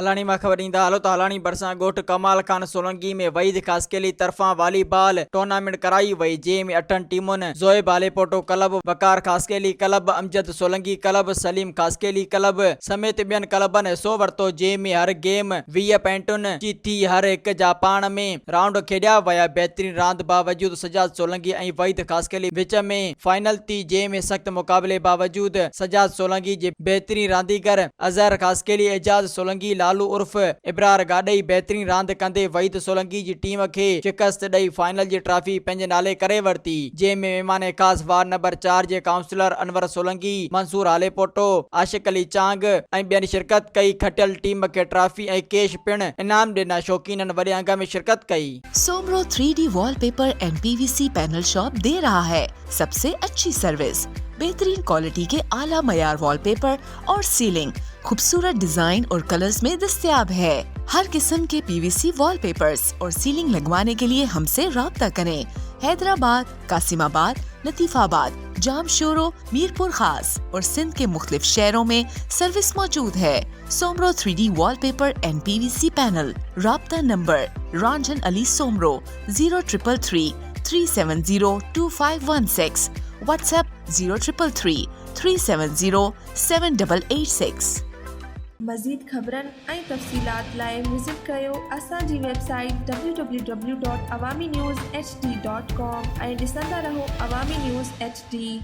हलानी मां ख़बर ईंदा हलो त हलानी भरिसां ॻोठ कमाल खान सोलंकी में वहीद ख़ासकेली तरफ़ां वॉलीबॉल टूर्नामेंट कराई वई, जंहिं में 8 टीमुनि Zoeb Alepoto club, Waqar Khaskheli club, Amjad Solanki club, Saleem Khaskheli club समेत ॿियनि क्लबनि हिसो वरितो, जंहिं में हर गेम 20 पॉइंटुनि जी थी हर हिक जा पाण में राउंड खेॾिया विया। बहितरीन रांदि बावजूद सजाद सोलंकी ऐं वहीद ख़ासकेली विच में फाइनल थी, जंहिं में सख़्त मुक़ाबले बावजूद सजाद सोलंकी जे बहितरीन रांदीगर अज़हर ख़ासकेली, एजाज सोलंकी, लालू उर्फ इब्रार गाॾई बहितरीन रांदि कंदे वहीद सोलंकी जी टीम खे शिकस्त ॾेई फाइनल जी ट्रॉफी पंहिंजे नाले करे वरिती, जंहिं में महिमान ख़ासि वार्ड नंबर 4 जे काउंसलर अनवर सोलंकी, मंसूर आलेपोटो, आशिक अली चांग ऐं ॿियनि शिरकत कई। खटियल टीम खे ट्रॉफी ऐं कैश पिण इनाम ॾिना। शौकीननि वॾे अंग में शिरकत कई। Soomro 3D wallpaper and PVC panel shop दे रहा है सबसे अच्छी सर्विस, बेहतरीन क्वालिटी के आला मयार वॉलपेपर और सीलिंग खूबसूरत डिजाइन और कलर्स में दस्तयाब है। हर किस्म के PVC वॉलपेपर्स और सीलिंग लगवाने के लिए हमसे राब्ता करें। हैदराबाद, कासिमाबाद, लतीफाबाद, जामशोरो, मीरपुर खास और सिंध के मुख्तलिफ शहरों में सर्विस मौजूद है। Soomro 3D wallpaper and PVC panel. राब्ता नंबर रंजन अली सोमरो 0333 370 2516, व्हाट्सएप 0333 370 7886। मज़ीद ख़बरनि ऐं तफ़सीलात लाइ विज़िट कयो असांजी वेबसाइट www.awamiNewsHD.com ऐं ॾिसंदा रहो अवामी न्यूज़ HD।